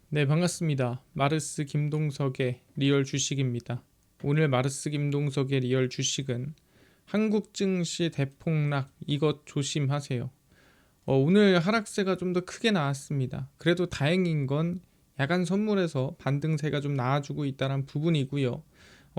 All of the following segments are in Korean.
네, 반갑습니다. 마르스 김동석의 리얼 주식입니다. 오늘 마르스 김동석의 리얼 주식은 한국 증시 대폭락 이것 조심하세요. 오늘 하락세가 좀 더 크게 나왔습니다. 그래도 다행인 건 야간 선물에서 반등세가 좀 나와주고 있다는 부분이고요.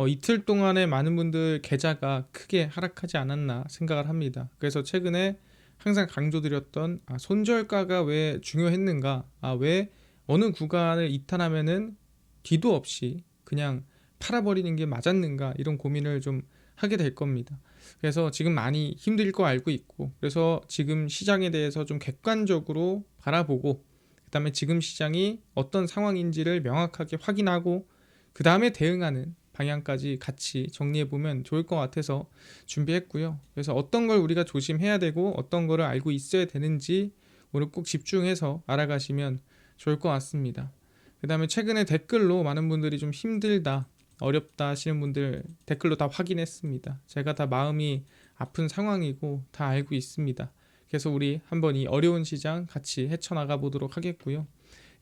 이틀 동안에 많은 분들 계좌가 크게 하락하지 않았나 생각을 합니다. 그래서 최근에 항상 강조드렸던 손절가가 왜 중요했는가, 왜 어느 구간을 이탈하면은 뒤도 없이 그냥 팔아버리는 게 맞았는가, 이런 고민을 좀 하게 될 겁니다. 그래서 지금 많이 힘들 거 알고 있고, 그래서 지금 시장에 대해서 좀 객관적으로 바라보고, 그 다음에 지금 시장이 어떤 상황인지를 명확하게 확인하고, 그 다음에 대응하는 방향까지 같이 정리해보면 좋을 것 같아서 준비했고요. 그래서 어떤 걸 우리가 조심해야 되고 어떤 거를 알고 있어야 되는지 오늘 꼭 집중해서 알아가시면 좋을 것 같습니다. 그 다음에 최근에 댓글로 많은 분들이 좀 힘들다, 어렵다 하시는 분들 댓글로 다 확인했습니다. 제가 다 마음이 아픈 상황이고 다 알고 있습니다. 그래서 우리 한번 이 어려운 시장 같이 헤쳐나가 보도록 하겠고요.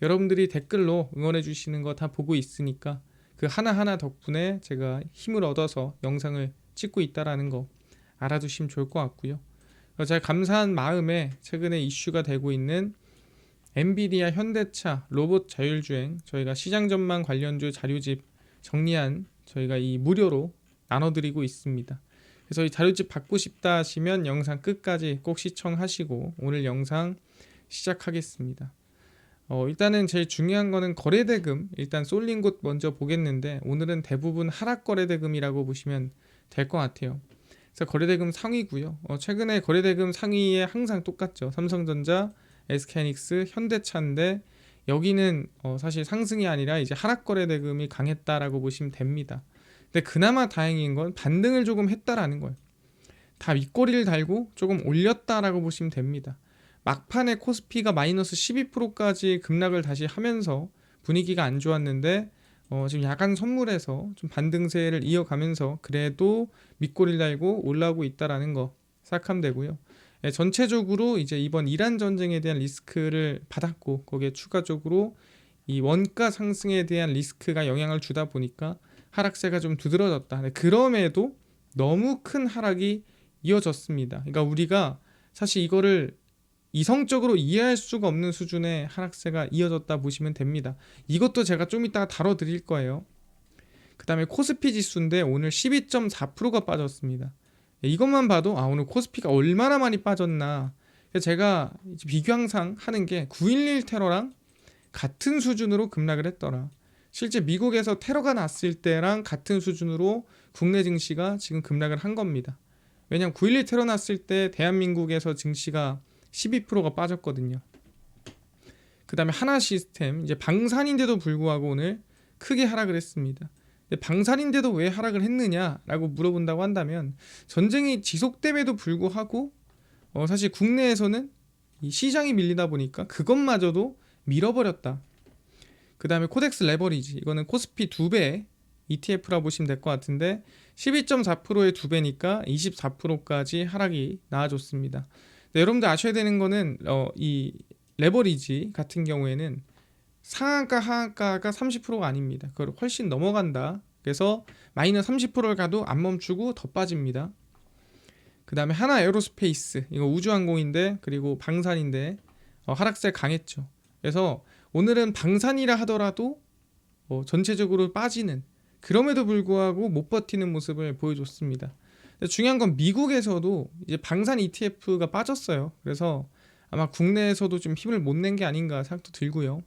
여러분들이 댓글로 응원해 주시는 거 다 보고 있으니까 그 하나하나 덕분에 제가 힘을 얻어서 영상을 찍고 있다라는 거 알아두시면 좋을 것 같고요. 제가 감사한 마음에 최근에 이슈가 되고 있는 엔비디아, 현대차, 로봇 자율주행, 저희가 시장 전망 관련주 자료집 정리한 저희가 이 무료로 나눠드리고 있습니다. 그래서 이 자료집 받고 싶다 하시면 영상 끝까지 꼭 시청하시고 오늘 영상 시작하겠습니다. 일단은 제일 중요한 거는 거래대금, 일단 쏠린 곳 먼저 보겠는데 오늘은 대부분 하락 거래대금이라고 보시면 될 것 같아요. 그래서 거래대금 상위고요. 최근에 거래대금 상위에 항상 똑같죠. 삼성전자, SK하이닉스, 현대차인데 여기는 사실 상승이 아니라 이제 하락 거래대금이 강했다라고 보시면 됩니다. 근데 그나마 다행인 건 반등을 조금 했다라는 거예요. 다 윗꼬리를 달고 조금 올렸다라고 보시면 됩니다. 막판에 코스피가 마이너스 12%까지 급락을 다시 하면서 분위기가 안 좋았는데 지금 야간 선물에서 좀 반등세를 이어가면서 그래도 윗꼬리를 달고 올라오고 있다라는 거 생각하면 되고요. 전체적으로 이제 이번 이란 전쟁에 대한 리스크를 받았고 거기에 추가적으로 이 원가 상승에 대한 리스크가 영향을 주다 보니까 하락세가 좀 두드러졌다. 그럼에도 너무 큰 하락이 이어졌습니다. 그러니까 우리가 사실 이거를 이성적으로 이해할 수가 없는 수준의 하락세가 이어졌다 보시면 됩니다. 이것도 제가 좀 이따가 다뤄드릴 거예요. 그 다음에 코스피 지수인데 오늘 12.4%가 빠졌습니다. 이것만 봐도 오늘 코스피가 얼마나 많이 빠졌나. 제가 비교 항상 하는 게 9.11 테러랑 같은 수준으로 급락을 했더라. 실제 미국에서 테러가 났을 때랑 같은 수준으로 국내 증시가 지금 급락을 한 겁니다. 왜냐하면 9.11 테러 났을 때 대한민국에서 증시가 12%가 빠졌거든요. 그 다음에 하나 시스템, 이제 방산인데도 불구하고 오늘 크게 하락을 했습니다. 방산인데도 왜 하락을 했느냐라고 물어본다고 한다면 전쟁이 지속됨에도 불구하고 사실 국내에서는 이 시장이 밀리다 보니까 그것마저도 밀어버렸다. 그 다음에 코덱스 레버리지, 이거는 코스피 2배 ETF라 보시면 될 것 같은데 12.4%의 2배니까 24%까지 하락이 나와줬습니다. 여러분들 아셔야 되는 거는 이 레버리지 같은 경우에는 상한가 하한가가 30%가 아닙니다. 그걸 훨씬 넘어간다. 그래서 마이너스 30%를 가도 안 멈추고 더 빠집니다. 그 다음에 하나 에어로스페이스, 이거 우주항공인데 그리고 방산인데 하락세 강했죠. 그래서 오늘은 방산이라 하더라도 전체적으로 빠지는, 그럼에도 불구하고 못 버티는 모습을 보여줬습니다. 중요한 건 미국에서도 이제 방산 ETF가 빠졌어요. 그래서 아마 국내에서도 좀 힘을 못 낸 게 아닌가 생각도 들고요.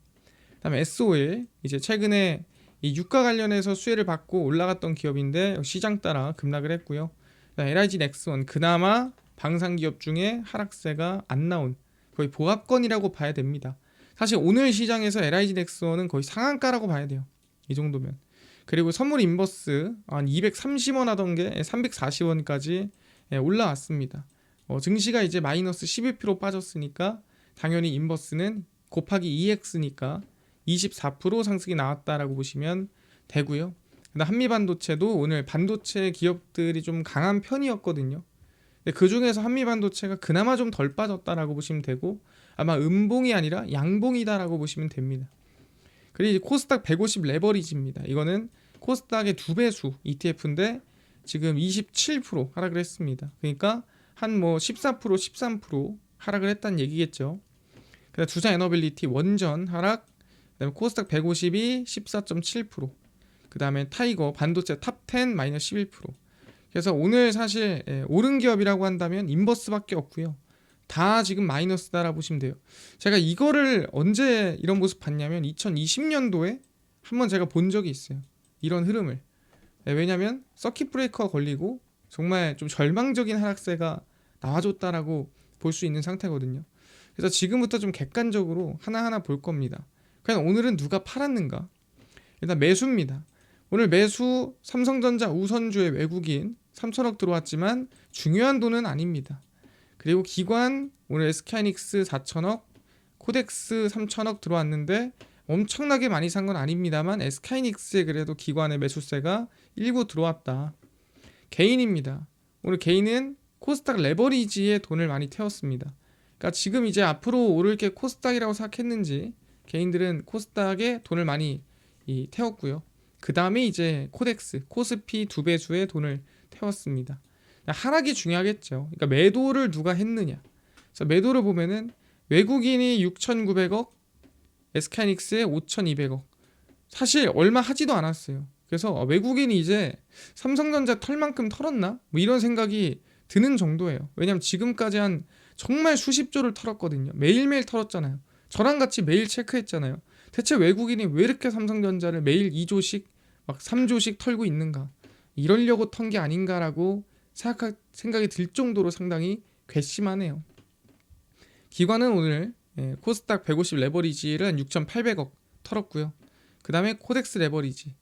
그다음에 SOL, 이제 최근에 이 유가 관련해서 수혜를 받고 올라갔던 기업인데 시장 따라 급락을 했고요. LIG 넥스원, 그나마 방산 기업 중에 하락세가 안 나온 거의 보합권이라고 봐야 됩니다. 사실 오늘 시장에서 LIG 넥스원은 거의 상한가라고 봐야 돼요. 이 정도면. 그리고 선물 인버스 한 230원 하던 게 340원까지 올라왔습니다. 증시가 이제 마이너스 11% 빠졌으니까 당연히 인버스는 곱하기 2x니까 24% 상승이 나왔다라고 보시면 되고요. 한미반도체도 오늘 반도체 기업들이 좀 강한 편이었거든요. 근데 그 중에서 한미반도체가 그나마 좀 덜 빠졌다라고 보시면 되고 아마 음봉이 아니라 양봉이다라고 보시면 됩니다. 그리고 이제 코스닥 150 레버리지입니다. 이거는 코스닥의 2배수 ETF인데 지금 27% 하락을 했습니다. 그러니까 한 뭐 14% 13% 하락을 했다는 얘기겠죠. 그다음 두산 에너빌리티 원전 하락, 그다음에 코스닥 150이 14.7%, 그다음에 타이거 반도체 탑10 마이너스 11%. 그래서 오늘 사실 오른 기업이라고 한다면 인버스밖에 없고요. 다 지금 마이너스다라고 보시면 돼요. 제가 이거를 언제 이런 모습 봤냐면 2020년도에 한번 제가 본 적이 있어요. 이런 흐름을. 왜냐면 서킷 브레이커가 걸리고 정말 좀 절망적인 하락세가 나와줬다라고 볼 수 있는 상태거든요. 그래서 지금부터 좀 객관적으로 하나하나 볼 겁니다. 그냥 오늘은 누가 팔았는가? 일단 매수입니다. 오늘 매수 삼성전자 우선주의 외국인 3천억 들어왔지만 중요한 돈은 아닙니다. 그리고 기관 오늘 SK하이닉스 4천억, 코덱스 3천억 들어왔는데 엄청나게 많이 산 건 아닙니다만 SK하이닉스에 그래도 기관의 매수세가 일부 들어왔다. 개인입니다. 오늘 개인은 코스닥 레버리지에 돈을 많이 태웠습니다. 그러니까 지금 이제 앞으로 오를 게 코스닥이라고 생각했는지 개인들은 코스닥에 돈을 많이 태웠고요. 그 다음에 이제 코덱스, 코스피 2배수의 돈을 태웠습니다. 하락이 중요하겠죠. 그러니까 매도를 누가 했느냐. 그래서 매도를 보면은 외국인이 6,900억, SK하이닉스에 5,200억. 사실 얼마 하지도 않았어요. 그래서 외국인이 이제 삼성전자 털만큼 털었나? 뭐 이런 생각이 드는 정도예요. 왜냐면 지금까지 한 정말 수십조를 털었거든요. 매일매일 털었잖아요. 저랑 같이 매일 체크했잖아요. 대체 외국인이 왜 이렇게 삼성전자를 매일 2조씩 막 3조씩 털고 있는가? 이러려고 턴 게 아닌가라고 생각이 들 정도로 상당히 괘씸하네요. 기관은 오늘 코스닥 150 레버리지를 한 6,800억 털었고요. 그 다음에 코덱스 레버리지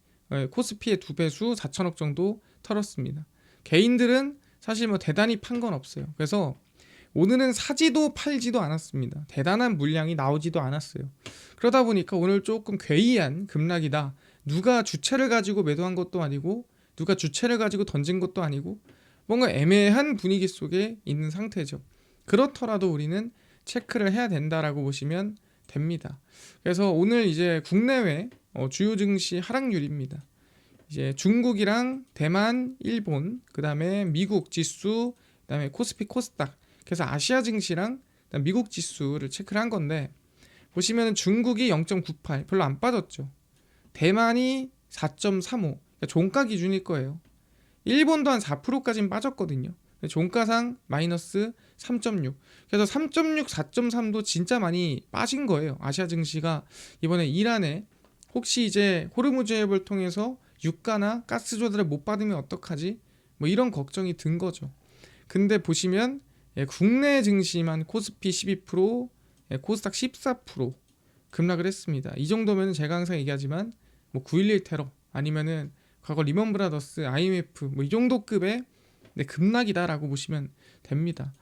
코스피의 2배수 4천억 정도 털었습니다. 개인들은 사실 뭐 대단히 판 건 없어요. 그래서 오늘은 사지도 팔지도 않았습니다. 대단한 물량이 나오지도 않았어요. 그러다 보니까 오늘 조금 괴이한 급락이다. 누가 주체를 가지고 매도한 것도 아니고 누가 주체를 가지고 던진 것도 아니고 뭔가 애매한 분위기 속에 있는 상태죠. 그렇더라도 우리는 체크를 해야 된다라고 보시면 됩니다. 그래서 오늘 이제 국내외 주요 증시 하락률입니다. 이제 중국이랑 대만, 일본, 그다음에 미국 지수, 그다음에 코스피, 코스닥. 그래서 아시아 증시랑 미국 지수를 체크를 한 건데 보시면 중국이 0.98 별로 안 빠졌죠. 대만이 4.35 그러니까 종가 기준일 거예요. 일본도 한 4%까지는 빠졌거든요. 종가상 마이너스 3.6 그래서 3.6, 4.3도 진짜 많이 빠진 거예요. 아시아 증시가 이번에 이란에 혹시 이제 호르무즈 해협을 통해서 유가나 가스 조달을 못 받으면 어떡하지? 뭐 이런 걱정이 든 거죠. 근데 보시면 국내 증시만 코스피 12%, 코스닥 14% 급락을 했습니다. 이 정도면 제가 항상 얘기하지만 뭐 9.11 테러 아니면은 과거 리먼 브라더스, IMF 뭐 이 정도 급의 급락이다라고 보시면 됩니다.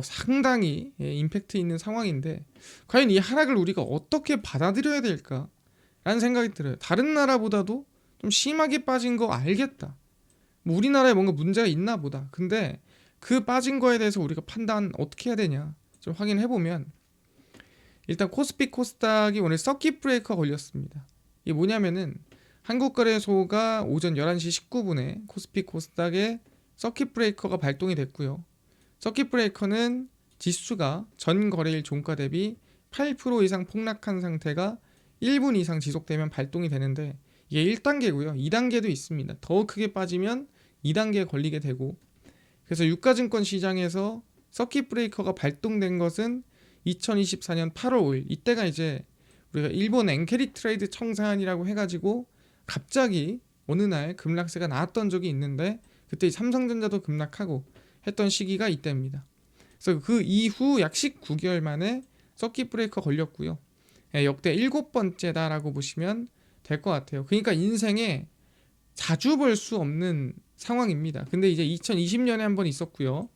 상당히 임팩트 있는 상황인데 과연 이 하락을 우리가 어떻게 받아들여야 될까라는 생각이 들어요. 다른 나라보다도 좀 심하게 빠진 거 알겠다. 뭐 우리나라에 뭔가 문제가 있나 보다. 근데 그 빠진 거에 대해서 우리가 판단 어떻게 해야 되냐 좀 확인해 보면 일단 코스피 코스닥이 오늘 서킷 브레이커 걸렸습니다. 이게 뭐냐면은 한국거래소가 오전 11시 19분에 코스피 코스닥에 서킷 브레이커가 발동이 됐고요. 서킷 브레이커는 지수가 전 거래일 종가 대비 8% 이상 폭락한 상태가 1분 이상 지속되면 발동이 되는데 이게 1단계고요. 2단계도 있습니다. 더 크게 빠지면 2단계에 걸리게 되고 그래서 유가증권 시장에서 서킷 브레이커가 발동된 것은 2024년 8월 5일 이때가 이제 우리가 일본 엔케리 트레이드 청산이라고 해가지고 갑자기 어느 날 급락세가 나왔던 적이 있는데 그때 삼성전자도 급락하고 했던 시기가 이때입니다. 그래서 그 이후 약 19개월 만에 서킷 브레이커 걸렸고요. 역대 7번째다라고 보시면 될 것 같아요. 그러니까 인생에 자주 볼 수 없는 상황입니다. 근데 이제 2020년에 한 번 있었고요.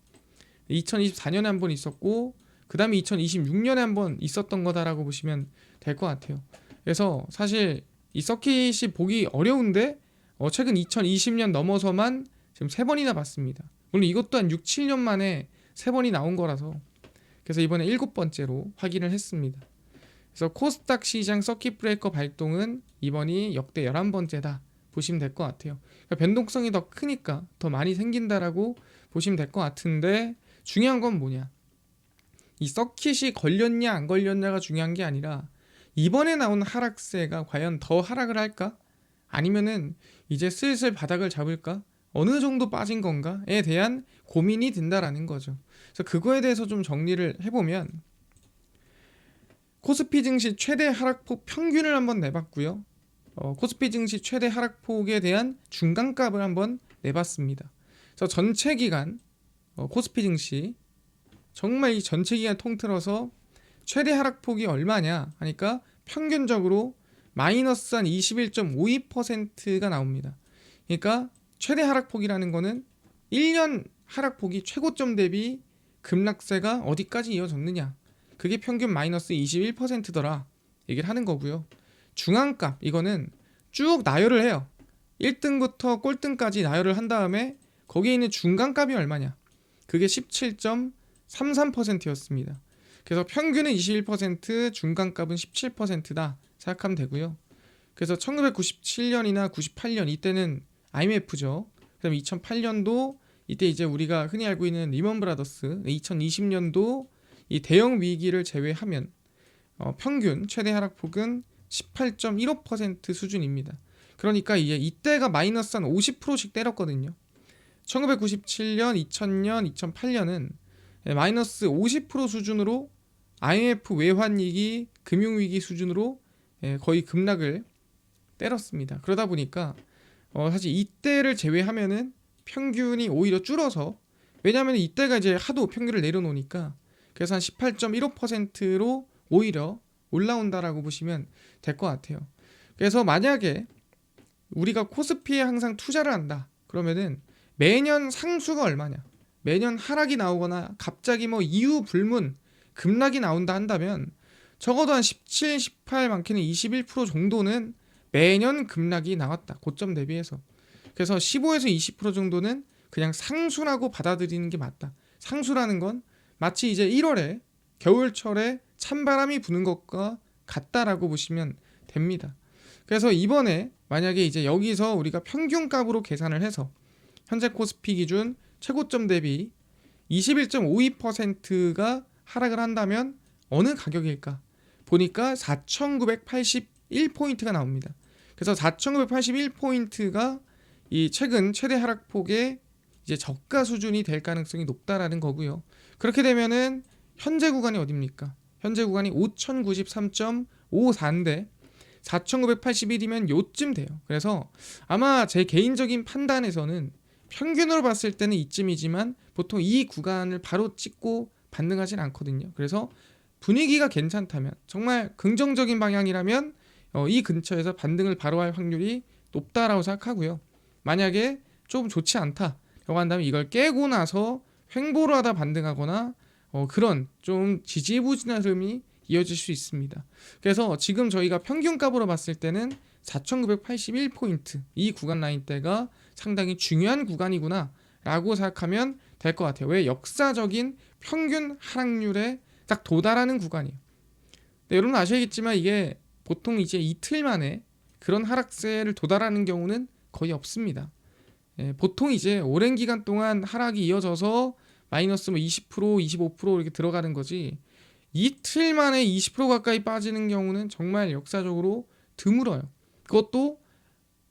2024년에 한 번 있었고 그 다음에 2026년에 한 번 있었던 거다라고 보시면 될 것 같아요. 그래서 사실 이 서킷이 보기 어려운데 최근 2020년 넘어서만 지금 3번이나 봤습니다. 물론 이것도 한 6, 7년 만에 3번이 나온 거라서 그래서 이번에 7번째로 확인을 했습니다. 그래서 코스닥 시장 서킷 브레이커 발동은 이번이 역대 11번째다 보시면 될 것 같아요. 그러니까 변동성이 더 크니까 더 많이 생긴다라고 보시면 될 것 같은데, 중요한 건 뭐냐, 이 서킷이 걸렸냐 안 걸렸냐가 중요한 게 아니라 이번에 나온 하락세가 과연 더 하락을 할까? 아니면은 이제 슬슬 바닥을 잡을까? 어느 정도 빠진 건가에 대한 고민이 든다라는 거죠. 그래서 그거에 대해서 좀 정리를 해보면, 코스피 증시 최대 하락폭 평균을 한번 내봤고요. 코스피 증시 최대 하락폭에 대한 중간값을 한번 내봤습니다. 그래서 전체 기간 코스피 증시 정말 이 전체 기간 통틀어서 최대 하락폭이 얼마냐 하니까 평균적으로 마이너스 한 21.52%가 나옵니다. 그러니까 최대 하락폭이라는 거는 1년 하락폭이 최고점 대비 급락세가 어디까지 이어졌느냐, 그게 평균 마이너스 21%더라 얘기를 하는 거고요. 중앙값, 이거는 쭉 나열을 해요. 1등부터 꼴등까지 나열을 한 다음에 거기에 있는 중간값이 얼마냐, 그게 17.33%였습니다. 그래서 평균은 21%, 중간값은 17%다 생각하면 되고요. 그래서 1997년이나 98년 이때는 IMF죠. 그다음에 2008년도 이때 이제 우리가 흔히 알고 있는 리먼 브라더스, 2020년도 이 대형 위기를 제외하면 평균 최대 하락폭은 18.15% 수준입니다. 그러니까 이때가 마이너스 한 50%씩 때렸거든요. 1997년, 2000년, 2008년은 마이너스 50% 수준으로 IMF 외환위기, 금융위기 수준으로 거의 급락을 때렸습니다. 그러다 보니까 사실 이때를 제외하면은 평균이 오히려 줄어서, 왜냐하면 이때가 이제 하도 평균을 내려놓으니까, 그래서 한 18.15%로 오히려 올라온다라고 보시면 될 것 같아요. 그래서 만약에 우리가 코스피에 항상 투자를 한다 그러면은 매년 상수가 얼마냐, 매년 하락이 나오거나 갑자기 뭐 이유 불문 급락이 나온다 한다면 적어도 한 17, 18, 많게는 21% 정도는 매년 급락이 나왔다, 고점 대비해서. 그래서 15에서 20% 정도는 그냥 상수라고 받아들이는 게 맞다. 상수라는 건 마치 이제 1월에 겨울철에 찬바람이 부는 것과 같다라고 보시면 됩니다. 그래서 이번에 만약에 이제 여기서 우리가 평균값으로 계산을 해서 현재 코스피 기준 최고점 대비 21.52%가 하락을 한다면 어느 가격일까 보니까 4,981포인트가 나옵니다. 그래서 4,981포인트가 이 최근 최대 하락폭의 이제 저가 수준이 될 가능성이 높다라는 거고요. 그렇게 되면은 현재 구간이 어딥니까? 현재 구간이 5,093.54인데 4,981이면 요쯤 돼요. 그래서 아마 제 개인적인 판단에서는 평균으로 봤을 때는 이쯤이지만 보통 이 구간을 바로 찍고 반등하진 않거든요. 그래서 분위기가 괜찮다면, 정말 긍정적인 방향이라면 이 근처에서 반등을 바로 할 확률이 높다라고 생각하고요. 만약에 좀 좋지 않다라고 한다면 이걸 깨고 나서 횡보를 하다 반등하거나 그런 좀 지지부진한 흐름이 이어질 수 있습니다. 그래서 지금 저희가 평균값으로 봤을 때는 4,981포인트 이 구간 라인대가 상당히 중요한 구간이구나 라고 생각하면 될 것 같아요. 왜? 역사적인 평균 하락률에 딱 도달하는 구간이에요. 네, 여러분 아시겠지만 이게 보통 이제 이틀 만에 그런 하락세를 도달하는 경우는 거의 없습니다. 보통 이제 오랜 기간 동안 하락이 이어져서 마이너스 20%, 25% 이렇게 들어가는 거지, 이틀 만에 20% 가까이 빠지는 경우는 정말 역사적으로 드물어요. 그것도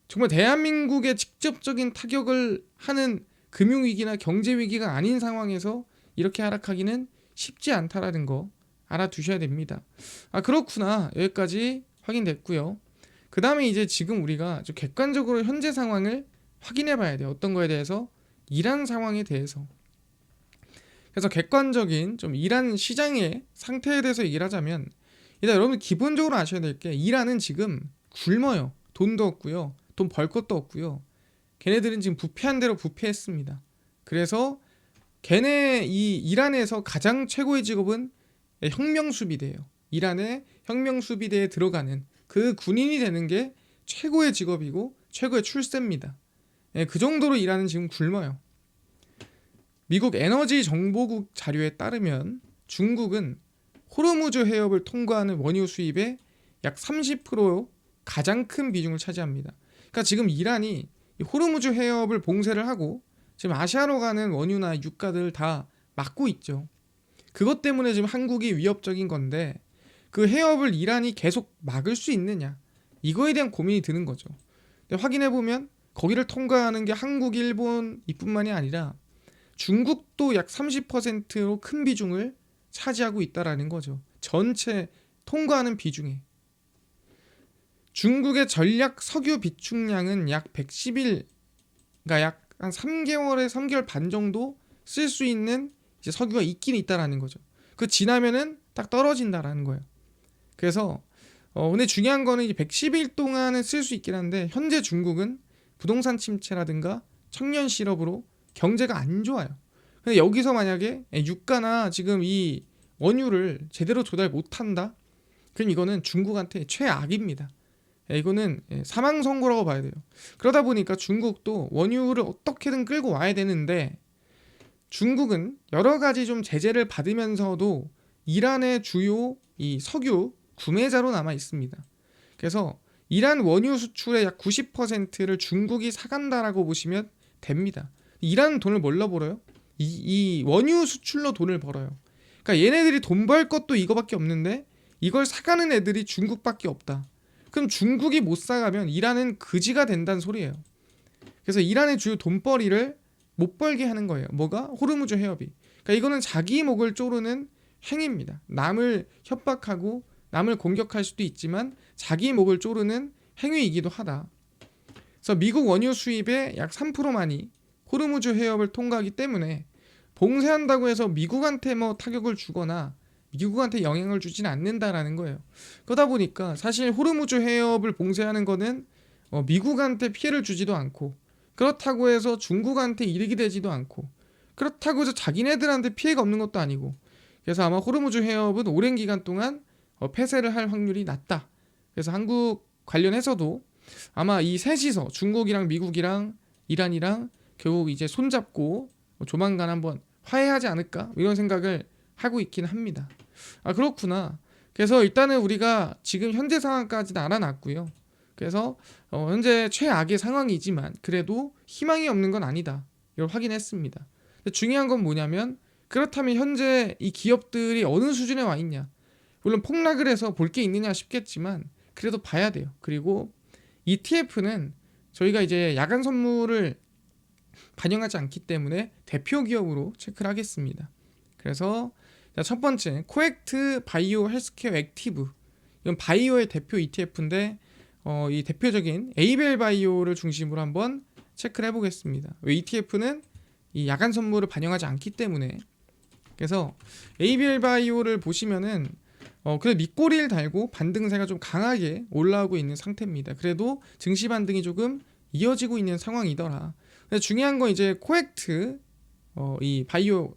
정말 대한민국에 직접적인 타격을 하는 금융위기나 경제위기가 아닌 상황에서 이렇게 하락하기는 쉽지 않다라는 거 알아두셔야 됩니다. 그렇구나. 여기까지 확인됐고요. 그 다음에 이제 지금 우리가 좀 객관적으로 현재 상황을 확인해 봐야 돼요. 어떤 거에 대해서? 이란 상황에 대해서. 그래서 객관적인 좀 이란 시장의 상태에 대해서 얘기를 하자면, 일단 여러분 기본적으로 아셔야 될 게, 이란은 지금 굶어요. 돈도 없고요, 돈 벌 것도 없고요. 걔네들은 지금 부패한 대로 부패했습니다. 그래서 걔네 이 이란에서 가장 최고의 직업은 혁명수비대예요. 이란의 혁명수비대에 들어가는 그 군인이 되는 게 최고의 직업이고 최고의 출세입니다. 그 정도로 이란은 지금 굶어요. 미국 에너지 정보국 자료에 따르면 중국은 호르무즈 해협을 통과하는 원유 수입의 약 30% 가장 큰 비중을 차지합니다. 그러니까 지금 이란이 이 호르무즈 해협을 봉쇄를 하고 지금 아시아로 가는 원유나 유가들 다 막고 있죠. 그것 때문에 지금 한국이 위협적인 건데 그 해협을 이란이 계속 막을 수 있느냐, 이거에 대한 고민이 드는 거죠. 근데 확인해 보면 거기를 통과하는 게 한국, 일본 이뿐만이 아니라 중국도 약 30%로 큰 비중을 차지하고 있다라는 거죠. 전체 통과하는 비중에. 중국의 전략 석유 비축량은 약 110일, 그러니까 약 한 3개월에 3개월 반 정도 쓸 수 있는 이제 석유가 있긴 있다라는 거죠. 그 지나면은 딱 떨어진다라는 거예요. 그래서 근데 중요한 거는 이제 110일 동안은 쓸 수 있긴 한데 현재 중국은 부동산 침체라든가 청년 실업으로 경제가 안 좋아요. 근데 여기서 만약에 유가나 지금 이 원유를 제대로 조달 못한다? 그럼 이거는 중국한테 최악입니다. 이거는 사망 선고라고 봐야 돼요. 그러다 보니까 중국도 원유를 어떻게든 끌고 와야 되는데 중국은 여러 가지 좀 제재를 받으면서도 이란의 주요 이 석유 구매자로 남아 있습니다. 그래서 이란 원유 수출의 약 90%를 중국이 사간다라고 보시면 됩니다. 이란은 돈을 뭘로 벌어요? 이 원유 수출로 돈을 벌어요. 그러니까 얘네들이 돈 벌 것도 이거밖에 없는데 이걸 사가는 애들이 중국밖에 없다. 그럼 중국이 못 사가면 이란은 거지가 된다는 소리예요. 그래서 이란의 주요 돈벌이를 못 벌게 하는 거예요. 뭐가? 호르무즈 해협이. 그러니까 이거는 자기 목을 조르는 행위입니다. 남을 협박하고 남을 공격할 수도 있지만 자기 목을 조르는 행위이기도 하다. 그래서 미국 원유 수입의 약 3%만이 호르무즈 해협을 통과하기 때문에 봉쇄한다고 해서 미국한테 뭐 타격을 주거나 미국한테 영향을 주지는 않는다라는 거예요. 그러다 보니까 사실 호르무즈 해협을 봉쇄하는 거는 미국한테 피해를 주지도 않고 그렇다고 해서 중국한테 이득이 되지도 않고 그렇다고 해서 자기네들한테 피해가 없는 것도 아니고 그래서 아마 호르무즈 해협은 오랜 기간 동안 폐쇄를 할 확률이 낮다. 그래서 한국 관련해서도 아마 이 셋이서 중국이랑 미국이랑 이란이랑 결국 이제 손잡고 조만간 한번 화해하지 않을까 이런 생각을 하고 있긴 합니다. 아 그렇구나. 그래서 일단은 우리가 지금 현재 상황까지는 알아놨고요. 그래서 현재 최악의 상황이지만 그래도 희망이 없는 건 아니다. 이걸 확인했습니다. 근데 중요한 건 뭐냐면 그렇다면 현재 이 기업들이 어느 수준에 와 있냐. 물론 폭락을 해서 볼 게 있느냐 싶겠지만 그래도 봐야 돼요. 그리고 ETF는 저희가 이제 야간 선물을 반영하지 않기 때문에 대표 기업으로 체크를 하겠습니다. 그래서 첫 번째 코액트 바이오 헬스케어 액티브, 이건 바이오의 대표 ETF인데 이 대표적인 에이벨 바이오를 중심으로 한번 체크를 해보겠습니다. 왜 ETF는 이 야간 선물을 반영하지 않기 때문에. 그래서 에이벨 바이오를 보시면은 그래도 밑꼬리를 달고 반등세가 좀 강하게 올라오고 있는 상태입니다. 그래도 증시 반등이 조금 이어지고 있는 상황이더라. 근데 중요한 건 이제 코액트 이 바이오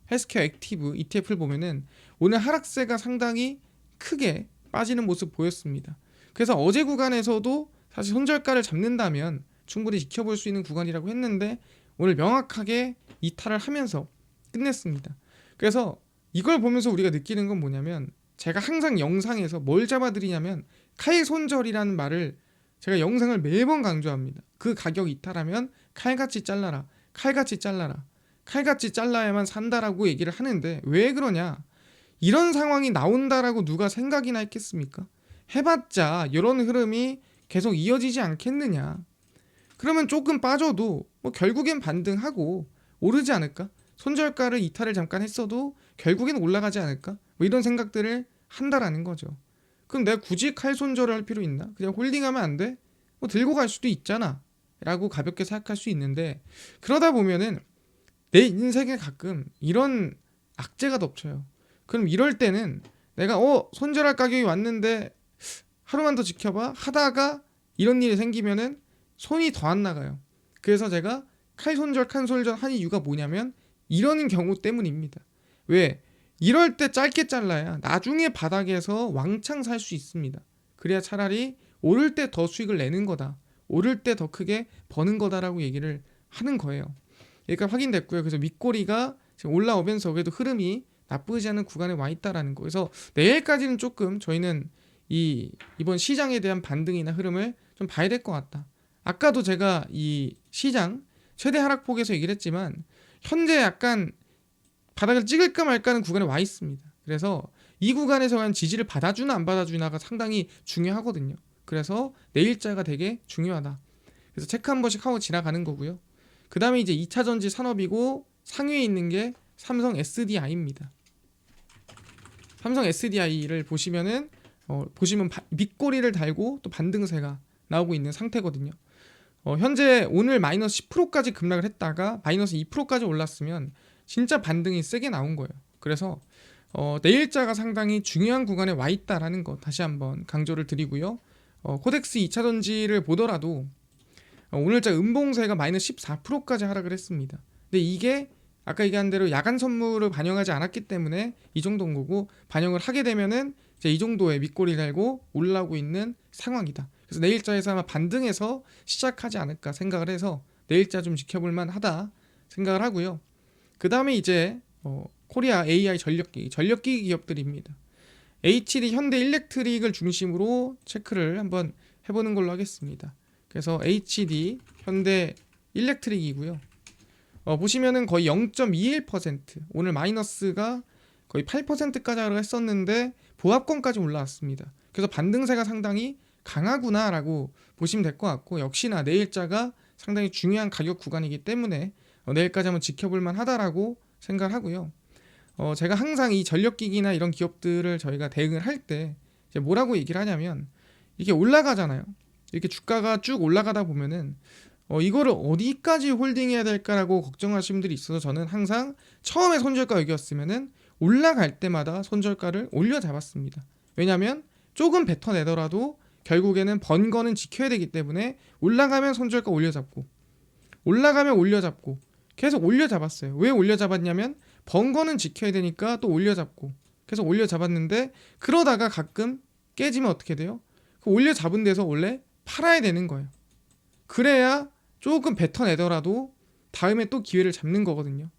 헬스케어 액티브 ETF를 보면은 오늘 하락세가 상당히 크게 빠지는 모습 보였습니다. 그래서 어제 구간에서도 사실 손절가를 잡는다면 충분히 지켜볼 수 있는 구간이라고 했는데 오늘 명확하게 이탈을 하면서 끝냈습니다. 그래서 이걸 보면서 우리가 느끼는 건 뭐냐면 제가 항상 영상에서 뭘 잡아드리냐면 칼 손절이라는 말을 제가 영상을 매번 강조합니다. 그 가격 이탈하면 칼같이 잘라라. 칼같이 잘라라. 칼같이 잘라야만 산다라고 얘기를 하는데 왜 그러냐? 이런 상황이 나온다라고 누가 생각이나 했겠습니까? 해봤자 이런 흐름이 계속 이어지지 않겠느냐? 그러면 조금 빠져도 뭐 결국엔 반등하고 오르지 않을까? 손절가를 이탈을 잠깐 했어도 결국엔 올라가지 않을까? 뭐 이런 생각들을 한다라는 거죠. 그럼 내가 굳이 칼 손절을 할 필요 있나? 그냥 홀딩하면 안 돼? 뭐 들고 갈 수도 있잖아 라고 가볍게 생각할 수 있는데 그러다 보면은 내 인생에 가끔 이런 악재가 덮쳐요. 그럼 이럴 때는 내가 손절할 가격이 왔는데 하루만 더 지켜봐 하다가 이런 일이 생기면은 손이 더 안 나가요. 그래서 제가 칼 손절 한 이유가 뭐냐면 이런 경우 때문입니다. 왜? 이럴 때 짧게 잘라야 나중에 바닥에서 왕창 살 수 있습니다. 그래야 차라리 오를 때 더 수익을 내는 거다. 오를 때 더 크게 버는 거다라고 얘기를 하는 거예요. 여기까지 확인됐고요. 그래서 윗꼬리가 지금 올라오면서 그래도 흐름이 나쁘지 않은 구간에 와 있다라는 거. 그래서 내일까지는 조금 저희는 이번 시장에 대한 반등이나 흐름을 좀 봐야 될 것 같다. 아까도 제가 이 시장 최대 하락폭에서 얘기를 했지만 현재 약간 바닥을 찍을까 말까는 구간에 와 있습니다. 그래서 이 구간에서 과연 지지를 받아주나 안 받아주나가 상당히 중요하거든요. 그래서 내일자가 되게 중요하다. 그래서 체크 한 번씩 하고 지나가는 거고요. 그 다음에 이제 2차 전지 산업이고 상위에 있는 게 삼성 SDI입니다. 삼성 SDI를 보시면은 보시면 밑꼬리를 달고 또 반등세가 나오고 있는 상태거든요. 현재 오늘 마이너스 10%까지 급락을 했다가 마이너스 2%까지 올랐으면 진짜 반등이 세게 나온 거예요. 그래서 내일자가 상당히 중요한 구간에 와 있다라는 거 다시 한번 강조를 드리고요. 코덱스 2차 전지를 보더라도 오늘자 음봉세가 마이너스 14%까지 하락을 했습니다. 근데 이게 아까 얘기한 대로 야간 선물을 반영하지 않았기 때문에 이 정도인 거고, 반영을 하게 되면은 이제 이 정도의 밑꼬리 달고 올라오고 있는 상황이다. 그래서 내일자에서 아마 반등해서 시작하지 않을까 생각을 해서 내일자 좀 지켜볼 만하다 생각을 하고요. 그 다음에 이제 코리아 AI 전력기기 기업들입니다. HD 현대일렉트릭을 중심으로 체크를 한번 해보는 걸로 하겠습니다. 그래서 HD 현대일렉트릭이고요. 보시면은 거의 0.21% 오늘 마이너스가 거의 8%까지 하락했었는데 보합권까지 올라왔습니다. 그래서 반등세가 상당히 강하구나라고 보시면 될 것 같고, 역시나 내일자가 상당히 중요한 가격 구간이기 때문에 내일까지 한번 지켜볼 만하다라고 생각을 하고요. 제가 항상 이 전력기기나 이런 기업들을 저희가 대응을 할 때 이제 뭐라고 얘기를 하냐면, 이게 올라가잖아요. 이렇게 주가가 쭉 올라가다 보면은 이거를 어디까지 홀딩해야 될까라고 걱정하시는 분들이 있어서 저는 항상 처음에 손절가 여기였으면은 올라갈 때마다 손절가를 올려 잡았습니다. 왜냐하면 조금 뱉어내더라도 결국에는 번 거는 지켜야 되기 때문에 올라가면 손절가 올려 잡고 올라가면 올려 잡고 계속 올려 잡았어요. 왜 올려 잡았냐면 번 거는 지켜야 되니까 또 올려 잡고 계속 올려 잡았는데, 그러다가 가끔 깨지면 어떻게 돼요? 그 올려 잡은 데서 원래 팔아야 되는 거예요. 그래야 조금 뱉어내더라도 다음에 또 기회를 잡는 거거든요.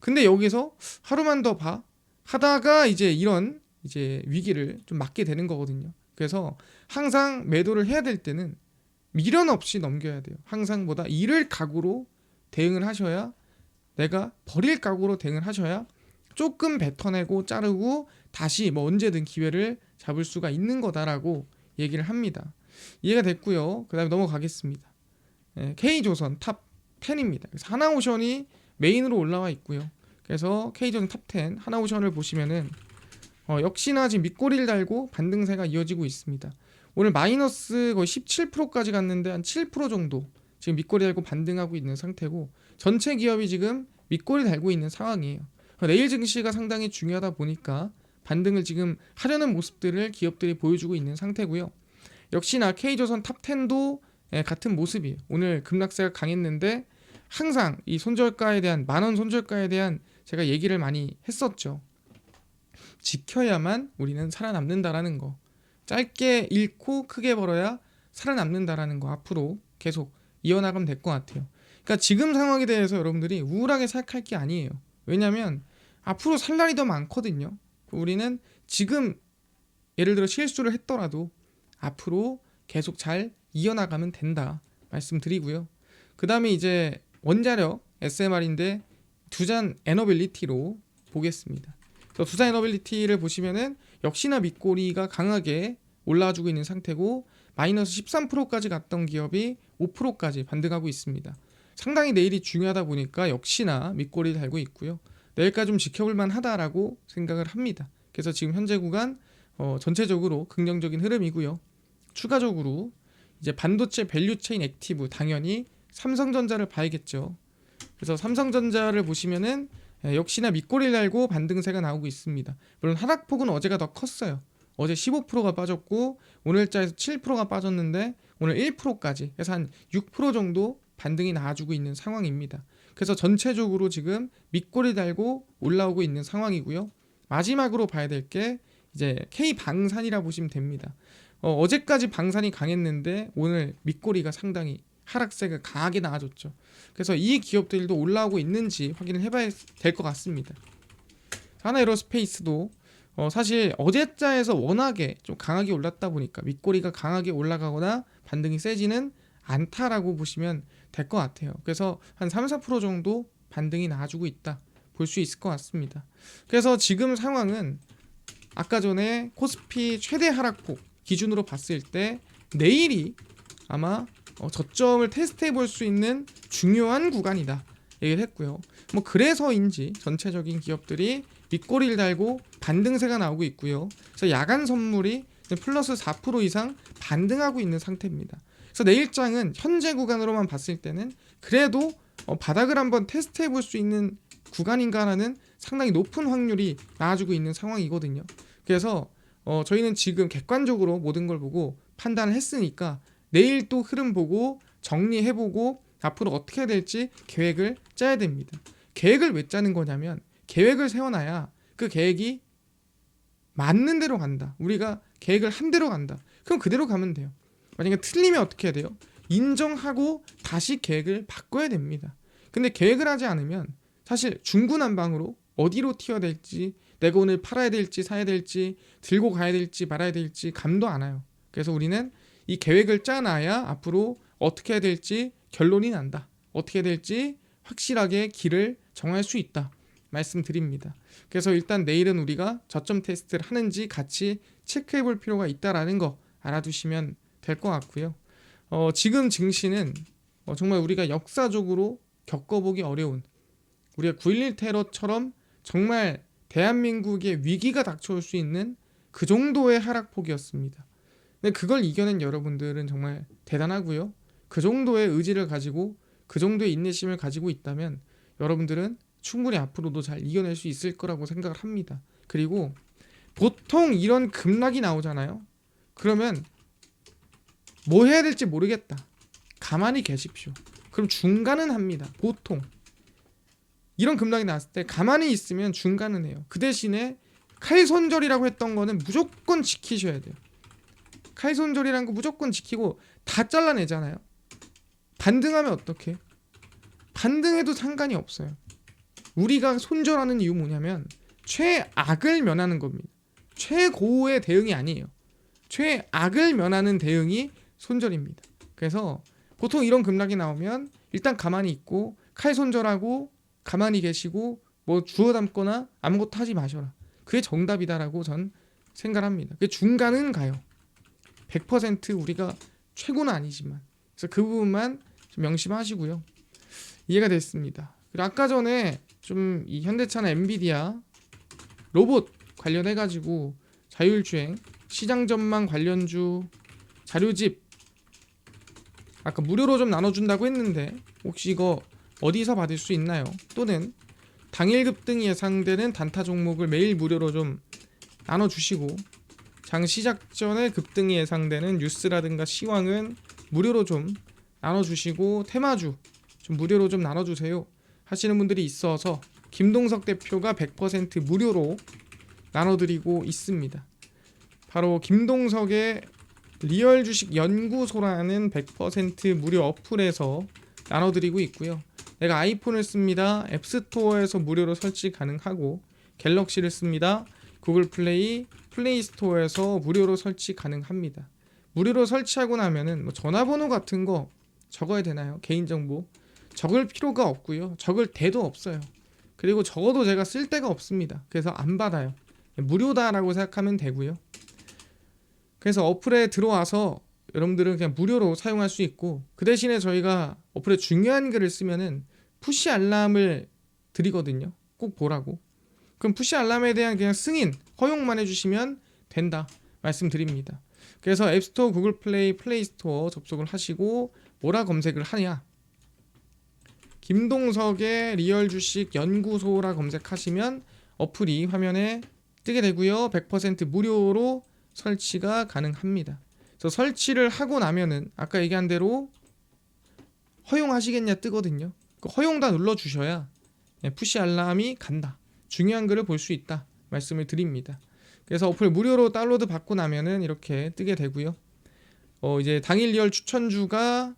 근데 여기서 하루만 더 봐 하다가 이제 이런 이제 위기를 좀 맞게 되는 거거든요. 그래서 항상 매도를 해야 될 때는 미련 없이 넘겨야 돼요. 항상보다 잃을 각오로 대응을 하셔야, 내가 버릴 각오로 대응을 하셔야 조금 뱉어내고 자르고 다시 뭐 언제든 기회를 잡을 수가 있는 거다라고 얘기를 합니다. 이해가 됐고요. 그 다음에 넘어가겠습니다. K조선 탑 10입니다. 그래서 하나오션이 메인으로 올라와 있고요. 그래서 K조선 탑 10 하나오션을 보시면은 역시나 지금 밑꼬리를 달고 반등세가 이어지고 있습니다. 오늘 마이너스 거의 17%까지 갔는데 한 7% 정도 지금 밑꼬리 달고 반등하고 있는 상태고, 전체 기업이 지금 밑꼬리 달고 있는 상황이에요. 내일 증시가 상당히 중요하다 보니까 반등을 지금 하려는 모습들을 기업들이 보여주고 있는 상태고요. 역시나 K조선 탑 10도 같은 모습이에요. 오늘 급락세가 강했는데 항상 이 손절가에 대한 만원 손절가에 대한 제가 얘기를 많이 했었죠. 지켜야만 우리는 살아남는다라는 거. 짧게 잃고 크게 벌어야 살아남는다라는 거 앞으로 계속 이어나가면 될 것 같아요. 그러니까 지금 상황에 대해서 여러분들이 우울하게 생각할 게 아니에요. 왜냐하면 앞으로 살 날이 더 많거든요. 우리는 지금 예를 들어 실수를 했더라도 앞으로 계속 잘 이어나가면 된다 말씀드리고요. 그 다음에 이제 원자력 SMR인데 두산 에너빌리티로 보겠습니다. 두산 에너빌리티를 보시면은 역시나 밑꼬리가 강하게 올라와주고 있는 상태고, 마이너스 13%까지 갔던 기업이 5%까지 반등하고 있습니다. 상당히 내일이 중요하다 보니까 역시나 밑꼬리 달고 있고요. 내일까지 좀 지켜볼 만하다라고 생각을 합니다. 그래서 지금 현재 구간 전체적으로 긍정적인 흐름이고요. 추가적으로 이제 반도체 밸류체인 액티브, 당연히 삼성전자를 봐야겠죠. 그래서 삼성전자를 보시면은 역시나 밑꼬리를 달고 반등세가 나오고 있습니다. 물론 하락폭은 어제가 더 컸어요. 어제 15%가 빠졌고 오늘자에서 7%가 빠졌는데 오늘 1%까지 해서 한 6% 정도 반등이 나와주고 있는 상황입니다. 그래서 전체적으로 지금 밑꼬리 달고 올라오고 있는 상황이고요. 마지막으로 봐야 될 게 이제 K방산이라 보시면 됩니다. 어제까지 방산이 강했는데 오늘 밑꼬리가 상당히 하락세가 강하게 나와줬죠. 그래서 이 기업들도 올라오고 있는지 확인을 해봐야 될 것 같습니다. 하나에로스페이스도 사실 어제자에서 워낙에 좀 강하게 올랐다 보니까 윗꼬리가 강하게 올라가거나 반등이 세지는 않다라고 보시면 될 것 같아요. 그래서 한 3-4% 정도 반등이 나와주고 있다 볼 수 있을 것 같습니다. 그래서 지금 상황은 아까 전에 코스피 최대 하락폭 기준으로 봤을 때 내일이 아마 저점을 테스트해 볼 수 있는 중요한 구간이다 얘기를 했고요. 뭐 그래서인지 전체적인 기업들이 윗꼬리를 달고 반등세가 나오고 있고요. 그래서 야간 선물이 플러스 4% 이상 반등하고 있는 상태입니다. 그래서 내일장은 현재 구간으로만 봤을 때는 그래도 바닥을 한번 테스트해 볼 수 있는 구간인가라는 상당히 높은 확률이 나와주고 있는 상황이거든요. 그래서 저희는 지금 객관적으로 모든 걸 보고 판단을 했으니까 내일 또 흐름 보고 정리해보고 앞으로 어떻게 해야 될지 계획을 짜야 됩니다. 계획을 왜 짜는 거냐면 계획을 세워놔야 그 계획이 맞는 대로 간다. 우리가 계획을 한 대로 간다. 그럼 그대로 가면 돼요. 만약에 틀리면 어떻게 해야 돼요? 인정하고 다시 계획을 바꿔야 됩니다. 근데 계획을 하지 않으면 사실 중구난방으로 어디로 튀어야 될지, 내가 오늘 팔아야 될지 사야 될지, 들고 가야 될지 말아야 될지 감도 안 와요. 그래서 우리는 이 계획을 짜놔야 앞으로 어떻게 해야 될지 결론이 난다. 어떻게 해야 될지 확실하게 길을 정할 수 있다 말씀드립니다. 그래서 일단 내일은 우리가 저점 테스트를 하는지 같이 체크해 볼 필요가 있다라는 거 알아두시면 될 것 같고요. 지금 증시는 정말 우리가 역사적으로 겪어보기 어려운, 우리가 9.11 테러처럼 정말 대한민국의 위기가 닥쳐올 수 있는 그 정도의 하락폭이었습니다. 근데 그걸 이겨낸 여러분들은 정말 대단하고요. 그 정도의 의지를 가지고 그 정도의 인내심을 가지고 있다면 여러분들은 충분히 앞으로도 잘 이겨낼 수 있을 거라고 생각을 합니다. 그리고 보통 이런 급락이 나오잖아요. 그러면 뭐 해야 될지 모르겠다. 가만히 계십시오. 그럼 중간은 합니다. 보통 이런 급락이 나왔을 때 가만히 있으면 중간은 해요. 그 대신에 칼손절이라고 했던 거는 무조건 지키셔야 돼요. 칼손절이라는 거 무조건 지키고 다 잘라내잖아요. 반등하면 어떡해? 반등해도 상관이 없어요. 우리가 손절하는 이유 뭐냐면 최악을 면하는 겁니다. 최고의 대응이 아니에요. 최악을 면하는 대응이 손절입니다. 그래서 보통 이런 급락이 나오면 일단 가만히 있고 칼 손절하고 가만히 계시고 뭐 주워 담거나 아무것도 하지 마셔라. 그게 정답이다라고 전 생각합니다. 그 중간은 가요. 100% 우리가 최고는 아니지만. 그래서 그 부분만 좀 명심하시고요. 이해가 됐습니다. 그리고 아까 전에 좀 이 현대차나 엔비디아 로봇 관련해가지고 자율주행 시장 전망 관련주 자료집 아까 무료로 좀 나눠준다고 했는데 혹시 이거 어디서 받을 수 있나요? 또는 당일 급등이 예상되는 단타 종목을 매일 무료로 좀 나눠주시고 장 시작 전에 급등이 예상되는 뉴스라든가 시황은 무료로 좀 나눠주시고 테마주 좀 무료로 좀 나눠주세요 하시는 분들이 있어서 김동석 대표가 100% 무료로 나눠드리고 있습니다. 바로 김동석의 리얼 주식 연구소라는 100% 무료 어플에서 나눠드리고 있고요. 내가 아이폰을 씁니다. 앱스토어에서 무료로 설치 가능하고 갤럭시를 씁니다. 구글 플레이, 플레이 스토어에서 무료로 설치 가능합니다. 무료로 설치하고 나면은 뭐 전화번호 같은 거 적어야 되나요? 개인정보 적을 필요가 없고요. 적을 데도 없어요. 그리고 적어도 제가 쓸 데가 없습니다. 그래서 안 받아요. 무료다라고 생각하면 되고요. 그래서 어플에 들어와서 여러분들은 그냥 무료로 사용할 수 있고 그 대신에 저희가 어플에 중요한 글을 쓰면은 푸시 알람을 드리거든요. 꼭 보라고. 그럼 푸시 알람에 대한 그냥 승인, 허용만 해주시면 된다 말씀드립니다. 그래서 앱스토어, 구글 플레이, 플레이 스토어 접속을 하시고 뭐라 검색을 하냐? 김동석의 리얼 주식 연구소라 검색하시면 어플이 화면에 뜨게 되고요. 100% 무료로 설치가 가능합니다. 그래서 설치를 하고 나면은 아까 얘기한 대로 허용하시겠냐 뜨거든요. 그 허용 다 눌러주셔야 푸시 알람이 간다. 중요한 글을 볼 수 있다 말씀을 드립니다. 그래서 어플 무료로 다운로드 받고 나면은 이렇게 뜨게 되고요. 이제 당일 리얼 추천주가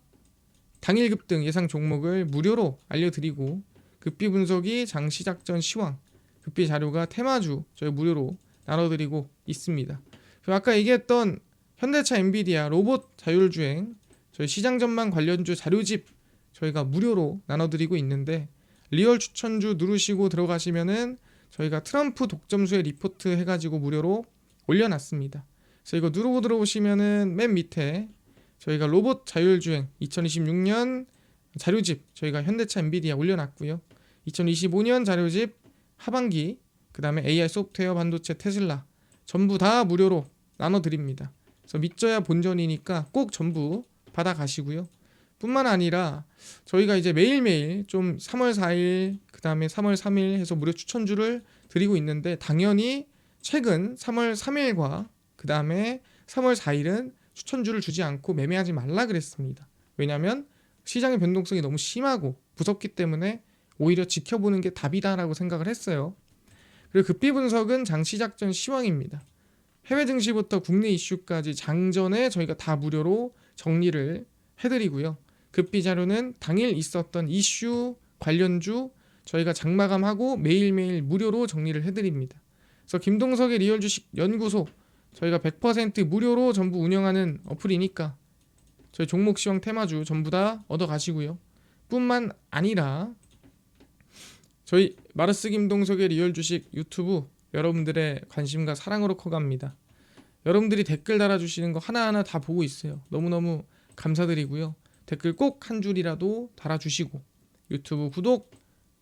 당일 급등 예상 종목을 무료로 알려드리고 급비 분석이 장 시작 전 시황 급비 자료가 테마주 저희 무료로 나눠드리고 있습니다. 그리고 아까 얘기했던 현대차 엔비디아 로봇 자율주행 저희 시장 전망 관련주 자료집 저희가 무료로 나눠드리고 있는데 리얼 추천주 누르시고 들어가시면은 저희가 트럼프 독점수의 리포트 해가지고 무료로 올려놨습니다. 그래서 이거 누르고 들어오시면은 맨 밑에 저희가 로봇 자율주행 2026년 자료집 저희가 현대차 엔비디아 올려놨고요. 2025년 자료집 하반기 그 다음에 AI 소프트웨어 반도체 테슬라 전부 다 무료로 나눠드립니다. 그래서 믿져야 본전이니까 꼭 전부 받아가시고요. 뿐만 아니라 저희가 이제 매일매일 좀 3월 4일 그 다음에 3월 3일 해서 무료 추천주를 드리고 있는데 당연히 최근 3월 3일과 그 다음에 3월 4일은 추천주를 주지 않고 매매하지 말라 그랬습니다. 왜냐하면 시장의 변동성이 너무 심하고 무섭기 때문에 오히려 지켜보는 게 답이다라고 생각을 했어요. 그리고 급비 분석은 장 시작 전 시황입니다. 해외 증시부터 국내 이슈까지 장전에 저희가 다 무료로 정리를 해드리고요. 급비 자료는 당일 있었던 이슈 관련주 저희가 장마감하고 매일매일 무료로 정리를 해드립니다. 그래서 김동석의 리얼 주식 연구소 저희가 100% 무료로 전부 운영하는 어플이니까 저희 종목 시황 테마주 전부 다 얻어가시고요. 뿐만 아니라 저희 마르스 김동석의 리얼 주식 유튜브 여러분들의 관심과 사랑으로 커갑니다. 여러분들이 댓글 달아주시는 거 하나하나 다 보고 있어요. 너무너무 감사드리고요. 댓글 꼭 한 줄이라도 달아주시고 유튜브 구독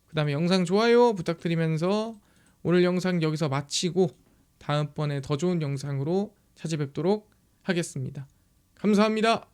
그 다음에 영상 좋아요 부탁드리면서 오늘 영상 여기서 마치고 다음번에 더 좋은 영상으로 찾아뵙도록 하겠습니다. 감사합니다.